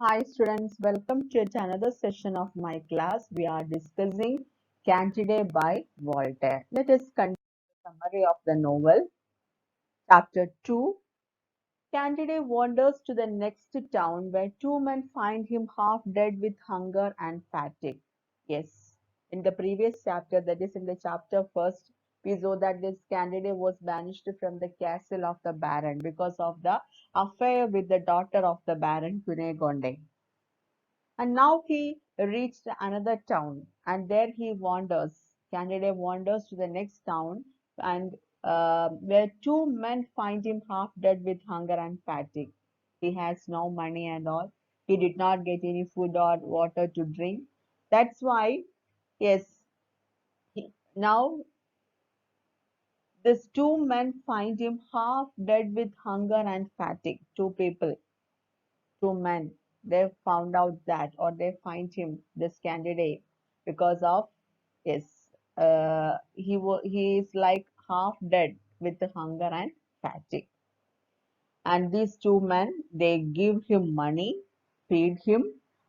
Hi students, welcome to another session of my class. We are discussing Candide by Voltaire. Let us continue the summary of the novel. Chapter 2. Candide wanders to the next town where two men find him half dead with hunger and fatigue. Yes, in the previous chapter, that is in the chapter first, we saw that this Candide was banished from the castle of the Baron because of the affair with the daughter of the Baron Cunegonde. And now he reached another town, and there he wanders. Candide wanders to the next town, and where two men find him half dead with hunger and fatigue. He has no money and all. He did not get any food or water to drink. That's why, yes, now these two men find him half dead with hunger and fatigue. Two people, two men, they found out that, or they find him, this candidate, because of yes, he is like half dead with the hunger and fatigue. And these two men, they give him money, feed him,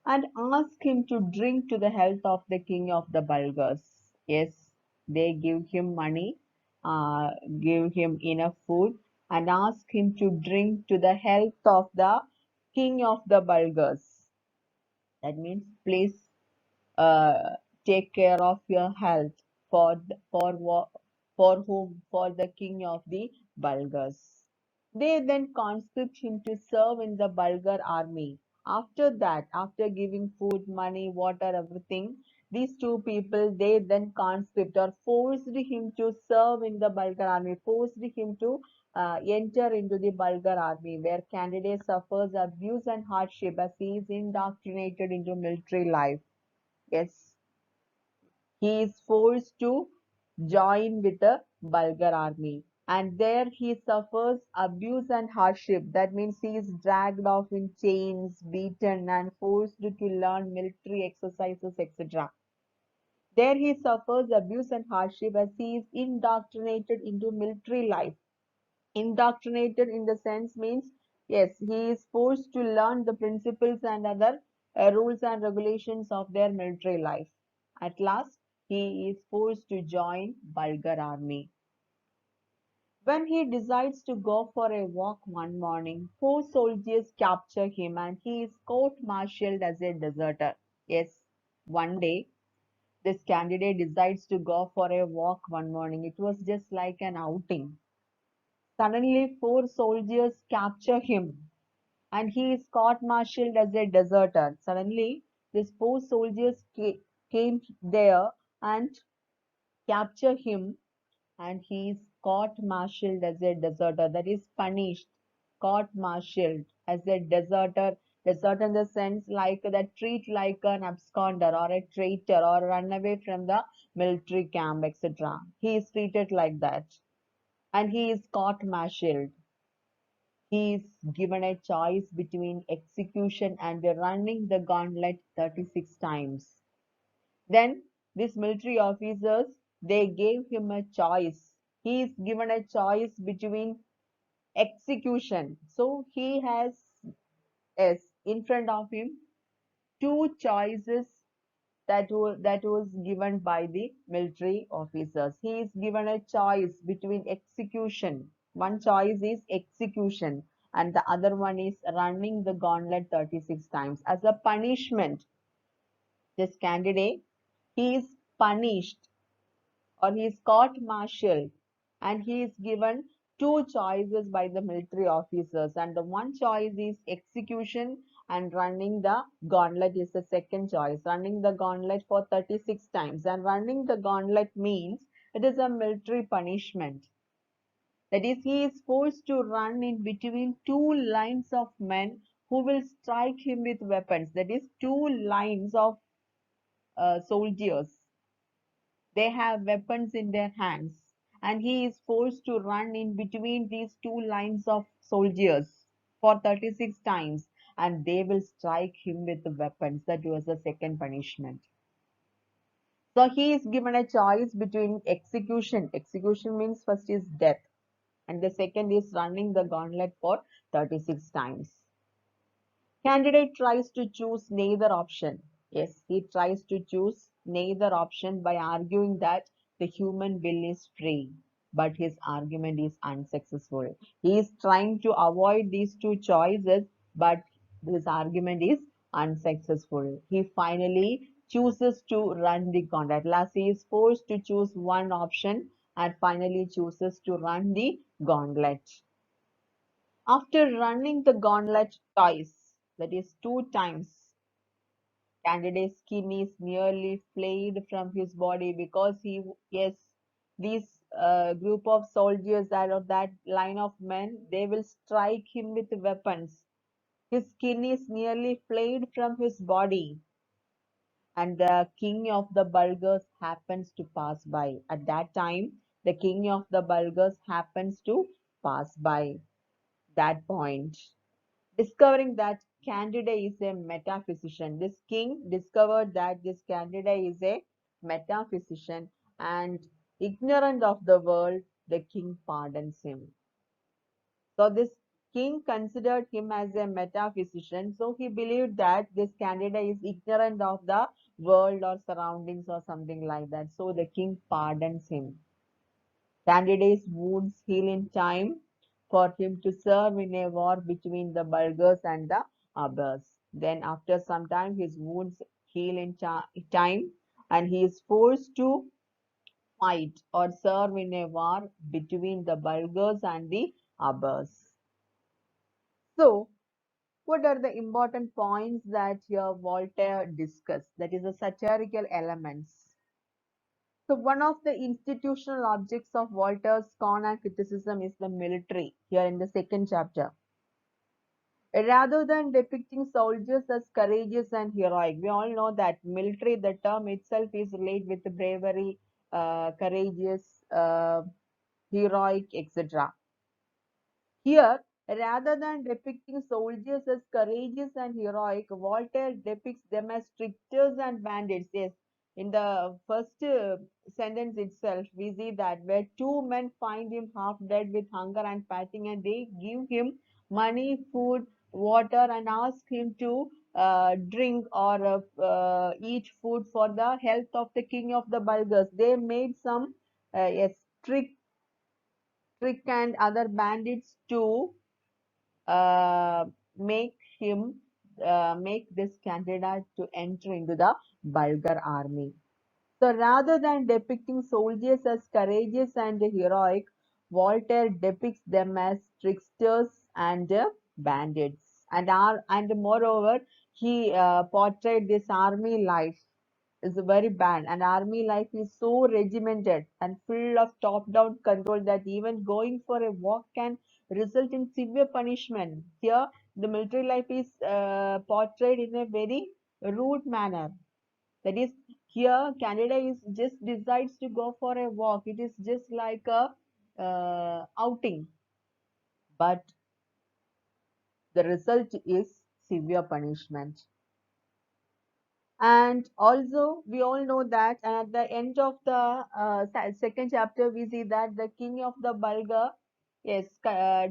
and ask him to drink to the health of the king of the Bulgars. Yes, they give him money, uh, give him enough food, and ask him to drink to the health of the king of the Bulgars. That means, please take care of your health for whom? For the king of the Bulgars. They then conscript him to serve in the Bulgar army. After that, after giving food, money, water, everything, these two people, they then conscript or forced him to serve in the Bulgar army, forced him to enter into the Bulgar army, where candidate suffers abuse and hardship as he is indoctrinated into military life. Yes, he is forced to join with the Bulgar army, and there he suffers abuse and hardship. That means he is dragged off in chains, beaten, and forced to learn military exercises, etc. There he suffers abuse and hardship as he is indoctrinated into military life. Indoctrinated in the sense means, yes, he is forced to learn the principles and other rules and regulations of their military life. At last, he is forced to join Bulgar army. When he decides to go for a walk one morning, four soldiers capture him and he is court-martialed as a deserter. Yes, one day this candidate decides to go for a walk one morning. It was just like an outing. Suddenly, four soldiers capture him and he is court-martialed as a deserter. Suddenly, these four soldiers came there and capture him, and he is court-martialed as a deserter. That is punished, court-martialed as a deserter. Deserter in the sense like that, treat like an absconder or a traitor or run away from the military camp, etc. He is treated like that, and he is court-martialed. He is given a choice between execution and running the gauntlet 36 times. Then these military officers, they gave him a choice. He is given a choice between execution. So he has, yes, in front of him two choices that was given by the military officers. He is given a choice between execution. One choice is execution, and the other one is running the gauntlet 36 times. As a punishment, this candidate, he is punished or he is court-martialed, and he is given two choices by the military officers, and the one choice is execution and running the gauntlet is the second choice. Running the gauntlet for 36 times, and running the gauntlet means it is a military punishment. That is, he is forced to run in between two lines of men who will strike him with weapons. That is, two lines of soldiers, they have weapons in their hands, and he is forced to run in between these two lines of soldiers for 36 times, and they will strike him with the weapons. That was the second punishment. So he is given a choice between execution. Execution means first is death, and the second is running the gauntlet for 36 times. Candidate tries to choose neither option. Yes, he tries to choose neither option by arguing that the human will is free. But his argument is unsuccessful. He is trying to avoid these two choices, but his argument is unsuccessful. He finally chooses to run the gauntlet. Last, he is forced to choose one option and finally chooses to run the gauntlet. After running the gauntlet twice, that is two times, candidate's skin is nearly flayed from his body because yes, these group of soldiers that of that line of men, they will strike him with weapons. His skin is nearly flayed from his body, and the king of the Bulgars happens to pass by. At that time, the king of the Bulgars happens to pass by that point. Discovering that Candida is a metaphysician. This king discovered that this Candida is a metaphysician and ignorant of the world, the king pardons him. So this king considered him as a metaphysician. So he believed that this Candida is ignorant of the world or surroundings or something like that. So the king pardons him. Candidate's wounds heal in time for him to serve in a war between the Bulgars and the Avars. Then, after some time, his wounds heal in time and he is forced to fight or serve in a war between the Bulgars and the Avars. So, what are the important points that here Voltaire discussed? That is the satirical elements. So one of the institutional objects of Voltaire's scorn and criticism is the military, here in the second chapter. Rather than depicting soldiers as courageous and heroic, we all know that military, the term itself is related with bravery, courageous, heroic, etc. Here, rather than depicting soldiers as courageous and heroic, Voltaire depicts them as tricksters and bandits. Yes, in the first sentence itself, we see that where two men find him half dead with hunger and fasting, and they give him money, food, water, and ask him to drink or eat food for the health of the king of the Bulgars. They made some yes trick and other bandits to uh, make him make this candidate to enter into the Bulgar army. So rather than depicting soldiers as courageous and heroic, Voltaire depicts them as tricksters and bandits. And moreover, he portrayed this army life is very bad, and army life is so regimented and full of top-down control that even going for a walk can result in severe punishment. Here, the military life is portrayed in a very rude manner. That is, here Canada is just decides to go for a walk. It is just like a outing, but the result is severe punishment. And also, we all know that at the end of the second chapter, we see that the king of the Bulgar, yes,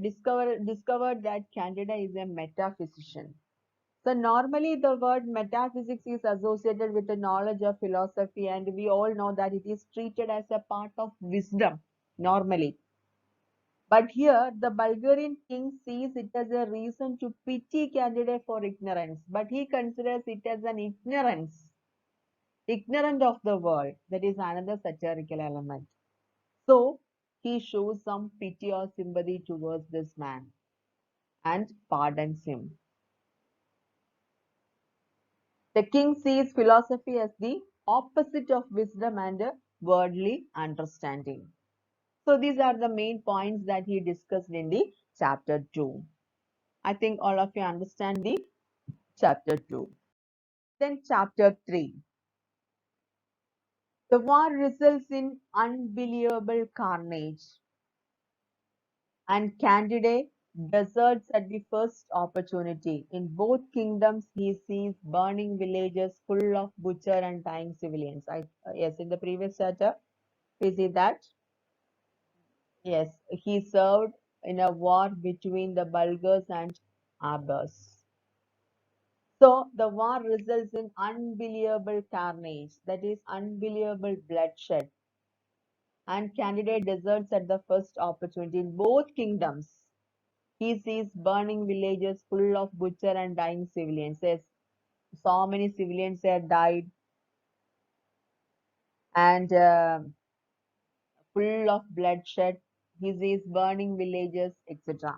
discovered that Candida is a metaphysician. So normally the word metaphysics is associated with the knowledge of philosophy, and we all know that it is treated as a part of wisdom normally. But here the Bulgarian king sees it as a reason to pity Candida for ignorance, but he considers it as an ignorant of the world. That is another satirical element. So he shows some pity or sympathy towards this man and pardons him. The king sees philosophy as the opposite of wisdom and worldly understanding. So these are the main points that he discussed in the chapter 2. I think all of you understand the chapter 2. Then chapter 3. The war results in unbelievable carnage, and Candide deserts at the first opportunity. In both kingdoms, he sees burning villages full of butcher and dying civilians. Yes, in the previous chapter, we see that. Yes, he served in a war between the Bulgars and Avars. So the war results in unbelievable carnage, that is unbelievable bloodshed, and candidate deserts at the first opportunity in both kingdoms. He sees burning villages full of butcher and dying civilians. Yes, so many civilians have died and full of bloodshed. He sees burning villages, etc.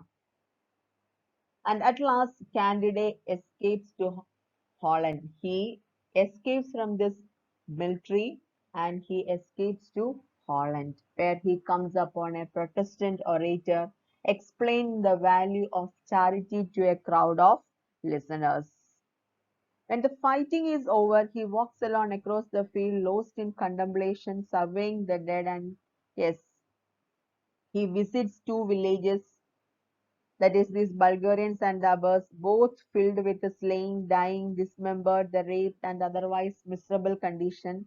And at last, Candide escapes to Holland. He escapes from this military and he escapes to Holland, where he comes upon a Protestant orator explaining the value of charity to a crowd of listeners. When the fighting is over, he walks alone across the field, lost in contemplation, surveying the dead, and yes, he visits two villages, that is, these Bulgarians and the Avars, both filled with the slain, dying, dismembered, the raped, and otherwise miserable condition.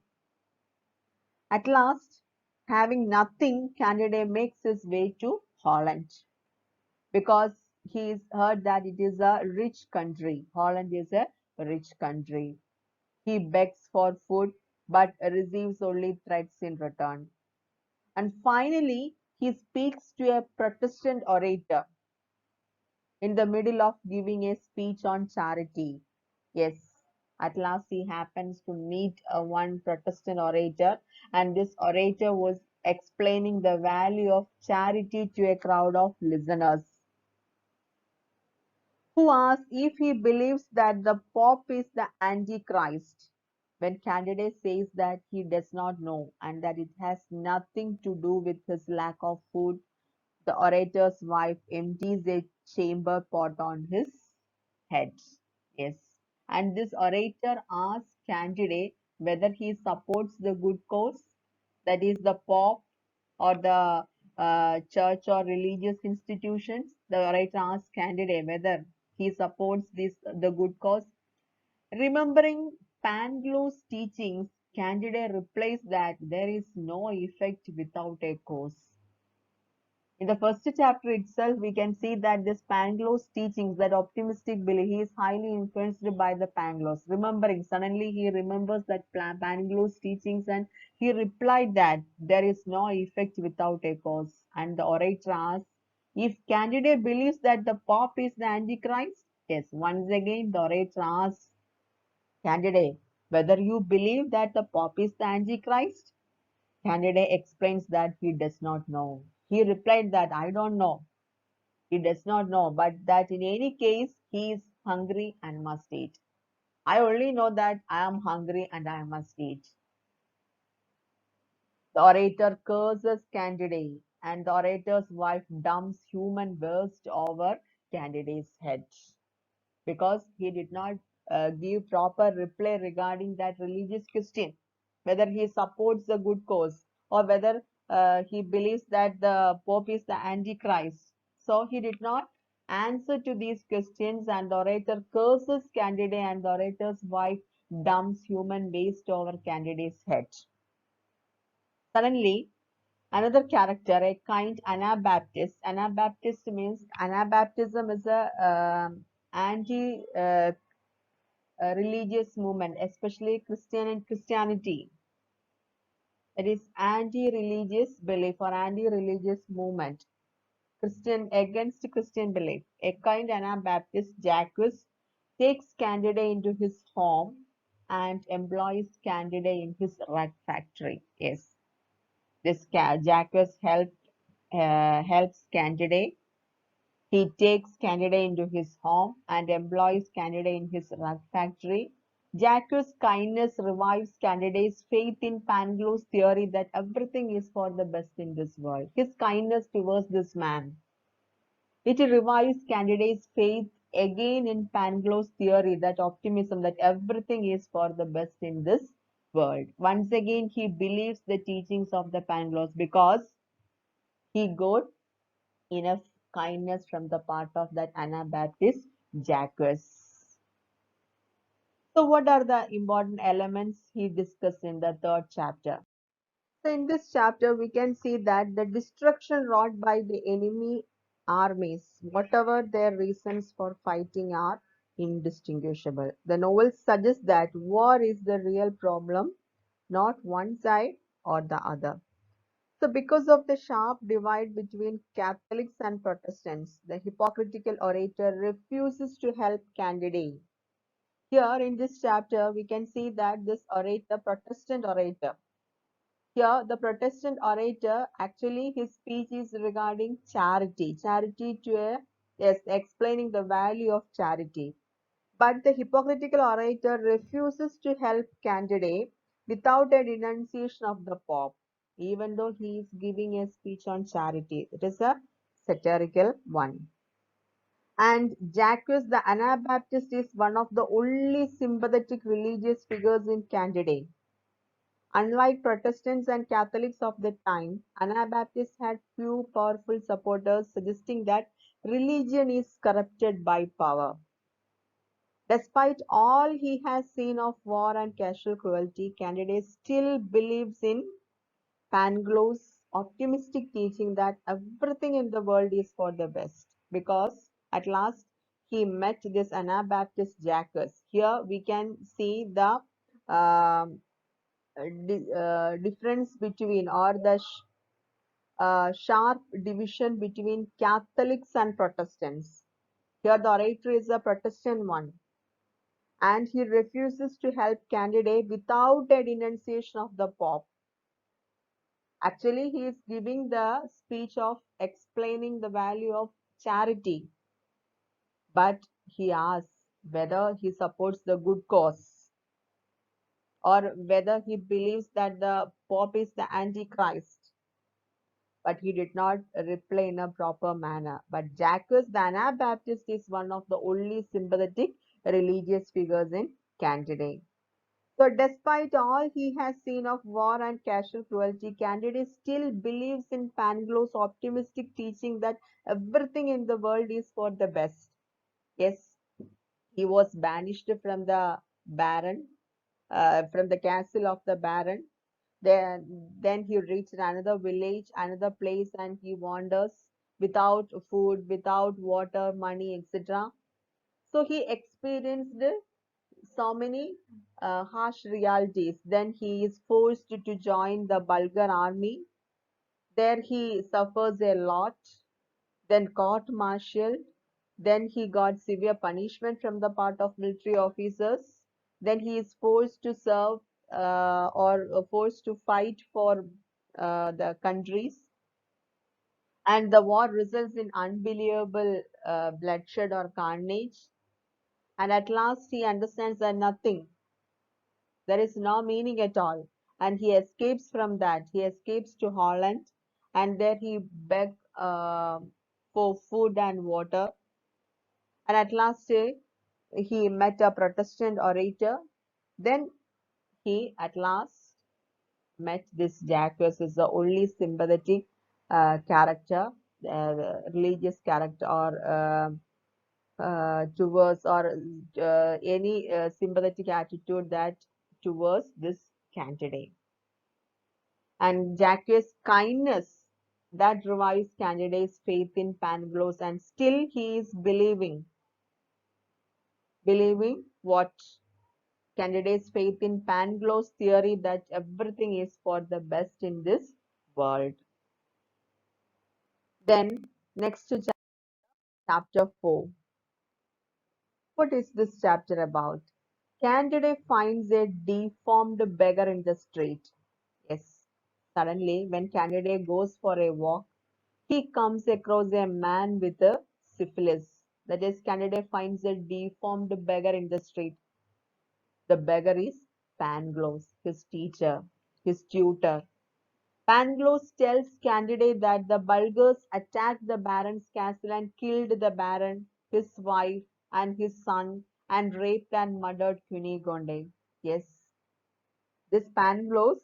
At last, having nothing, Candide makes his way to Holland because he's heard that it is a rich country. Holland is a rich country. He begs for food but receives only threats in return. And finally, he speaks to a Protestant orator in the middle of giving a speech on charity. Yes, at last he happens to meet one Protestant orator, and this orator was explaining the value of charity to a crowd of listeners who asks if he believes that the Pope is the Antichrist. When Candide says that he does not know and that it has nothing to do with his lack of food, the orator's wife empties a chamber pot on his head. Yes. And this orator asks Candide whether he supports the good cause, that is, the Pope or the church or religious institutions. The orator asks Candide whether he supports the good cause. Remembering Pangloss' teachings, Candide replies that there is no effect without a cause. In the first chapter itself, we can see that this Pangloss teachings, that optimistic belief, he is highly influenced by the Pangloss. Remembering, suddenly he remembers that Pangloss teachings and he replied that there is no effect without a cause. And the orator asks, if Candide believes that the Pope is the Antichrist? Yes, once again the orator asks Candide whether you believe that the Pope is the Antichrist? Candide explains that he does not know. He replied that I don't know. He does not know, but that in any case he is hungry and must eat. I only know that I am hungry and I must eat. The orator curses Candide, and the orator's wife dumps human waste over Candidate's head because he did not give proper reply regarding that religious question, whether he supports the good cause or whether he believes that the Pope is the Antichrist. So he did not answer to these questions, and the orator curses Candide, and the orator's wife dumps human waste over Candidate's head. Suddenly, another character, a kind Anabaptist. Anabaptist means Anabaptism is a anti religious movement, especially Christian and Christianity. It is anti-religious belief or anti-religious movement. Christian against Christian belief. A kind Anabaptist, Jacques, takes Candide into his home and employs Candide in his rag factory. Yes, this Jacques helps Candide. He takes Candide into his home and employs Candide in his rug factory. Jacques' kindness revives Candidate's faith in Pangloss' theory that everything is for the best in this world. His kindness towards this man. It revives Candidate's faith again in Pangloss' theory, that optimism that everything is for the best in this world. Once again, he believes the teachings of the Pangloss because he got enough kindness from the part of that Anabaptist Jacques. So, what are the important elements he discussed in the third chapter? So, in this chapter, we can see that the destruction wrought by the enemy armies, whatever their reasons for fighting are, indistinguishable. The novel suggests that war is the real problem, not one side or the other. So, because of the sharp divide between Catholics and Protestants, the hypocritical orator refuses to help Candide. Here in this chapter, we can see that this orator, Protestant orator, here the Protestant orator, actually his speech is regarding charity, charity to a, yes, explaining the value of charity. But the hypocritical orator refuses to help Candide without a denunciation of the Pope, even though he is giving a speech on charity. It is a satirical one. And Jacques the Anabaptist is one of the only sympathetic religious figures in Candide. Unlike Protestants and Catholics of the time, Anabaptists had few powerful supporters, suggesting that religion is corrupted by power. Despite all he has seen of war and casual cruelty, Candide still believes in Pangloss' optimistic teaching that everything in the world is for the best. Because at last he met this Anabaptist Jacques. Here we can see the um, difference between, or the sharp division between Catholics and Protestants. Here the orator is a Protestant one, and he refuses to help Candide without a denunciation of the Pope. Actually, he is giving the speech of explaining the value of charity, but he asks whether he supports the good cause or whether he believes that the Pope is the Antichrist. But he did not reply in a proper manner. But Jacques the Anabaptist is one of the only sympathetic religious figures in Candide. So, despite all he has seen of war and casual cruelty, Candide still believes in Pangloss' optimistic teaching that everything in the world is for the best. Yes, he was banished from the Baron, from the castle of the Baron. Then he reached another village, another place, and he wanders without food, without water, money, etc. So he experienced so many harsh realities. Then he is forced to join the Bulgar army. There he suffers a lot, then court-martialed. Then he got severe punishment from the part of military officers. Then he is forced to serve or forced to fight for the countries. And the war results in unbelievable bloodshed or carnage. And at last he understands that nothing, there is no meaning at all. And he escapes from that. He escapes to Holland, and there he begs for food and water. And at last he met a Protestant orator. Then he at last met this Jacques, is the only sympathetic character, religious character, or towards, or any sympathetic attitude that towards this candidate. And Jacques' kindness that revives Candidate's faith in Pangloss, and still he is believing what? Candidate's faith in Pangloss' theory that everything is for the best in this world. Then, next to chapter 4. What is this chapter about? Candide finds a deformed beggar in the street. Yes, suddenly, when Candide goes for a walk, he comes across a man with a syphilis. That is, Candide finds a deformed beggar in the street. The beggar is Pangloss, his teacher, his tutor. Pangloss tells Candide that the Bulgars attacked the Baron's castle and killed the Baron, his wife, and his son, and raped and murdered Cunegonde. Yes, this Pangloss,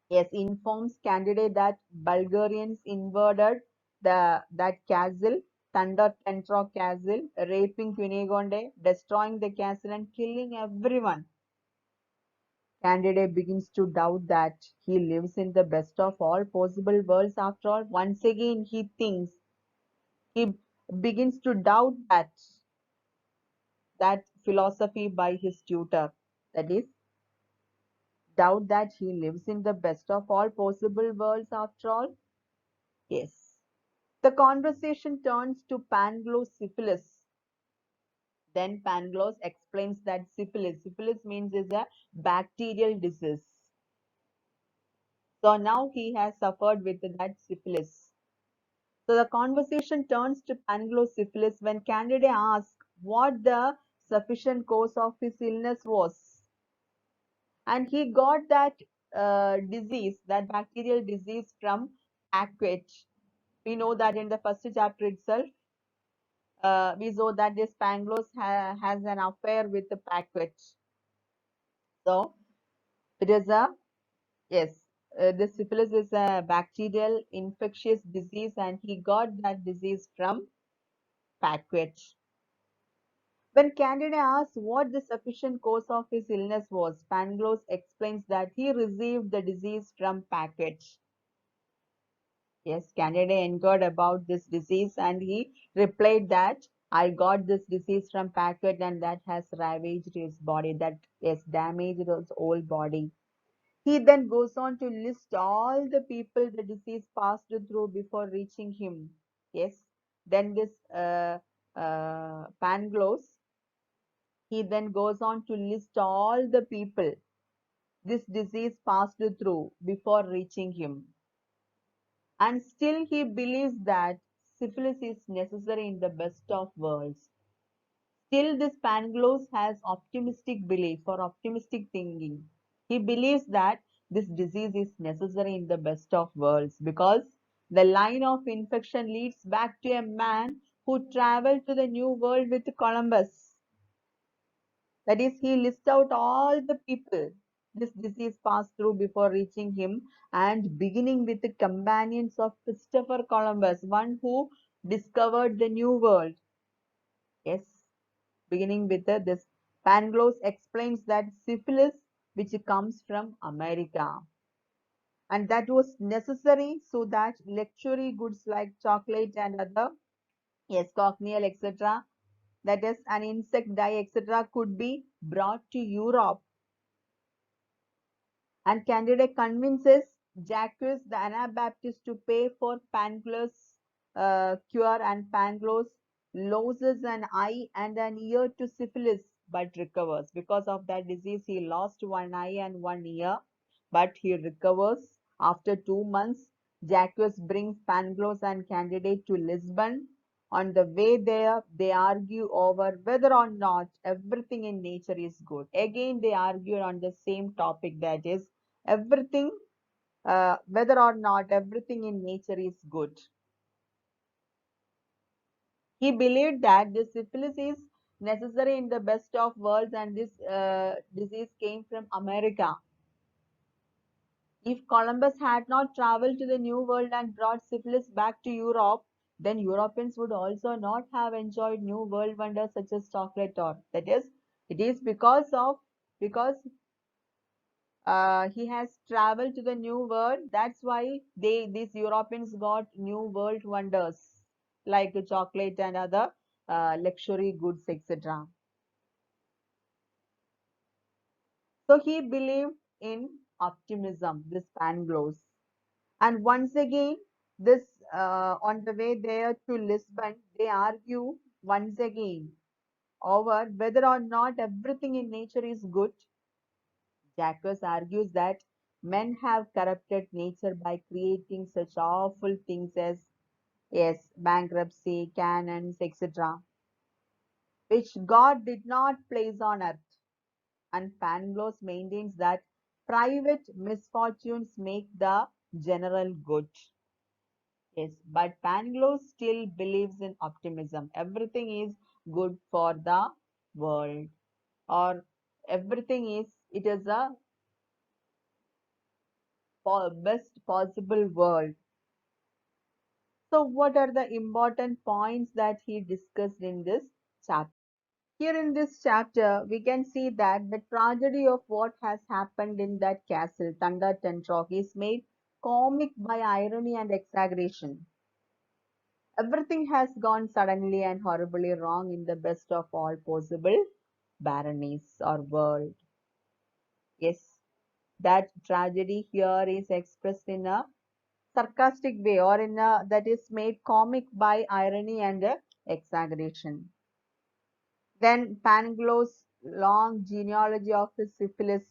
yes, informs Candide that Bulgarians invaded that castle, Thunder Tentra castle, raping Cunegonde, destroying the castle, and killing everyone. Candide begins to doubt that he lives in the best of all possible worlds after all. Once again, he begins to doubt that. that philosophy by his tutor. That is, doubt that he lives in the best of all possible worlds after all? Yes. The conversation turns to Pangloss syphilis. Then Pangloss explains that syphilis means is a bacterial disease. So now he has suffered with that syphilis. So the conversation turns to Pangloss syphilis when Candide asks what the sufficient cause of his illness was. And he got that disease, that bacterial disease from Paquet. We know that in the first chapter itself, we saw that this Pangloss has an affair with the Paquet. So it is a, yes, the syphilis is a bacterial infectious disease, and he got that disease from Paquet. When Candide asks what the sufficient cause of his illness was, Pangloss explains that he received the disease from Paquet. Yes, Candide inquired about this disease and he replied that I got this disease from Paquet and that has ravaged his body, that has damaged his whole body. He then goes on to list all the people the disease passed through before reaching him. Yes, then this Pangloss, he then goes on to list all the people this disease passed through before reaching him. And still he believes that syphilis is necessary in the best of worlds. Still, this Pangloss has optimistic belief or optimistic thinking. He believes that this disease is necessary in the best of worlds because the line of infection leads back to a man who traveled to the New World with Columbus. That is, he lists out all the people this disease passed through before reaching him, and beginning with the companions of Christopher Columbus, one who discovered the New World. Yes, beginning with this, Pangloss explains that syphilis, which comes from America, and that was necessary so that luxury goods like chocolate and other, yes, cochineal, etc., that is, an insect dye, etc., could be brought to Europe. And Candide convinces Jacques the Anabaptist to pay for Pangloss' cure, and Pangloss loses an eye and an ear to syphilis but recovers. Because of that disease, he lost one eye and one ear, but he recovers. After 2 months, Jacques brings Pangloss and Candide to Lisbon. On the way there, they argue over whether or not everything in nature is good. Again, they argue on the same topic, that is, everything, whether or not everything in nature is good. He believed that this syphilis is necessary in the best of worlds, and this disease came from America. If Columbus had not traveled to the New World and brought syphilis back to Europe, then Europeans would also not have enjoyed New World wonders such as chocolate, or that is, it is because he has traveled to the New World. That's why these Europeans got New World wonders like chocolate and other luxury goods, etc. So he believed in optimism, this Pangloss. And once again, this on the way there to Lisbon, they argue once again over whether or not everything in nature is good. Jacques argues that men have corrupted nature by creating such awful things as, yes, bankruptcy, cannons, etc., which God did not place on earth. And Pangloss maintains that private misfortunes make the general good. Yes, but Pangloss still believes in optimism. Everything is good for the world, or everything is, it is a best possible world. So, what are the important points that he discussed in this chapter? Here in this chapter, we can see that the tragedy of what has happened in that castle, Thunder Ten Tronckh, is made comic by irony and exaggeration. Everything has gone suddenly and horribly wrong in the best of all possible baronies or world. Yes, that tragedy here is expressed in a sarcastic way or in a that is made comic by irony and exaggeration. Then Pangloss' long genealogy of his syphilis,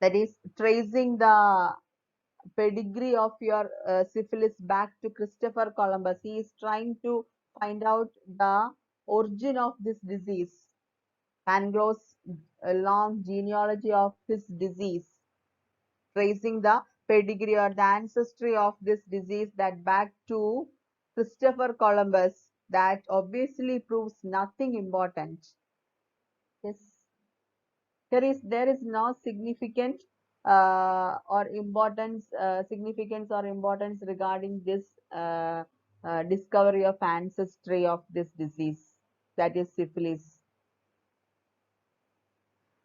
that is tracing the pedigree of your syphilis back to Christopher Columbus. He is trying to find out the origin of this disease. Pangloss' long genealogy of his disease, tracing the pedigree or the ancestry of this disease that back to Christopher Columbus, that obviously proves nothing important. Yes, there is no significance or importance regarding this discovery of ancestry of this disease, that is syphilis.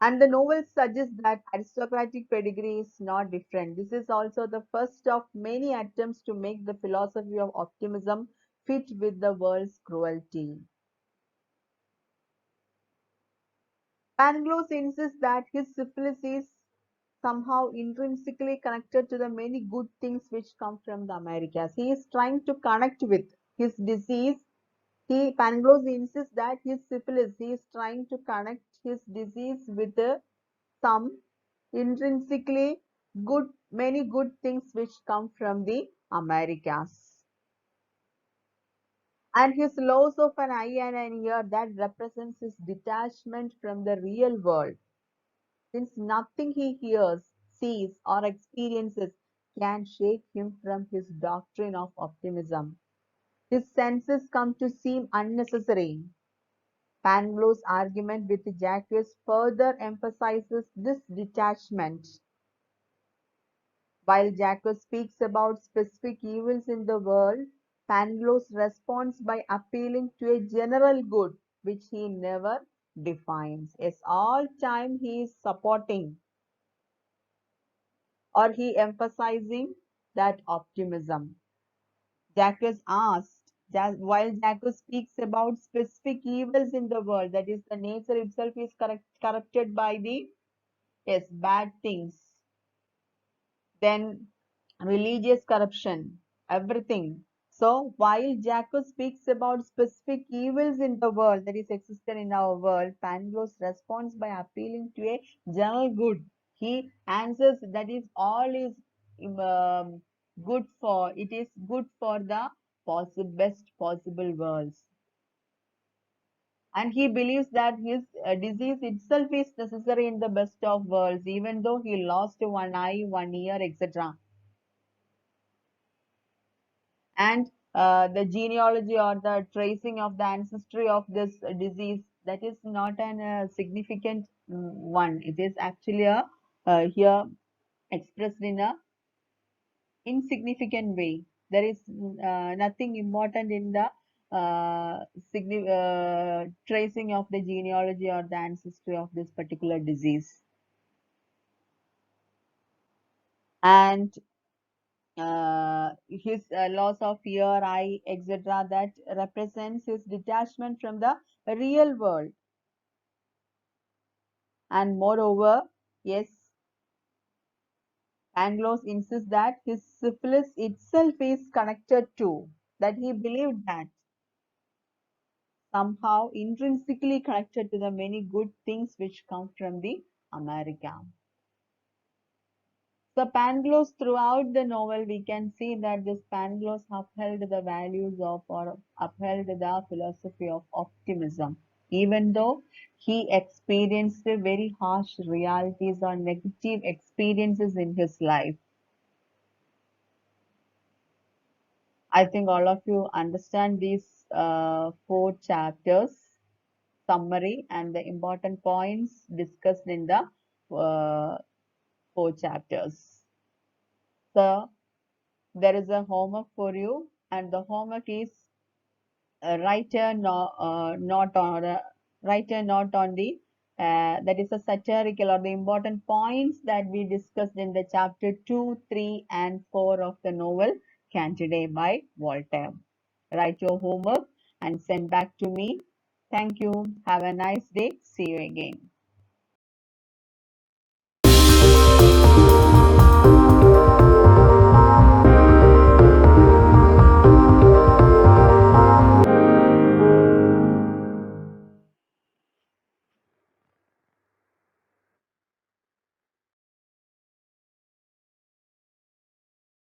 And the novel suggests that aristocratic pedigree is not different. This is also the first of many attempts to make the philosophy of optimism fit with the world's cruelty. Pangloss insists that his syphilis is somehow intrinsically connected to the many good things which come from the Americas. He is trying to connect with his disease. Pangloss insists that his syphilis, he is trying to connect his disease with some intrinsically many good things which come from the Americas. And his loss of an eye and an ear that represents his detachment from the real world, since nothing he hears, sees, or experiences can shake him from his doctrine of optimism. His senses come to seem unnecessary. Pangloss' argument with Jacques further emphasizes this detachment. While Jacques speaks about specific evils in the world, Pangloss responds by appealing to a general good, which he never defines. Yes, all time he is supporting or he emphasizing that optimism. Jacques asked, while Jacques speaks about specific evils in the world, that is, the nature itself is corrupted by the yes bad things, then religious corruption, everything. So while Jacques speaks about specific evils in the world that is existed in our world, Pangloss responds by appealing to a general good. He answers that is all is good for it is good for the best possible worlds. And he believes that his disease itself is necessary in the best of worlds, even though he lost one eye, one ear, etc. And the genealogy or the tracing of the ancestry of this disease, that is not an significant one. It is actually a here expressed in a insignificant way. There is nothing important in the tracing of the genealogy or the ancestry of this particular disease. And his loss of ear, eye, etc., that represents his detachment from the real world. And moreover, yes, Pangloss insists that his syphilis itself is connected to, that he believed that somehow intrinsically connected to the many good things which come from the America. So Pangloss, throughout the novel, we can see that this Pangloss upheld the values of or upheld the philosophy of optimism, even though he experienced very harsh realities or negative experiences in his life. I think all of you understand these four chapters summary and the important points discussed in the uh, four chapters. So there is a homework for you, and the homework is write a note on write a note on the that is a satirical or the important points that we discussed in the chapter 2, 3, and 4 of the novel. Candide by Voltaire. Write your homework and send back to me. Thank you. Have a nice day. See you again.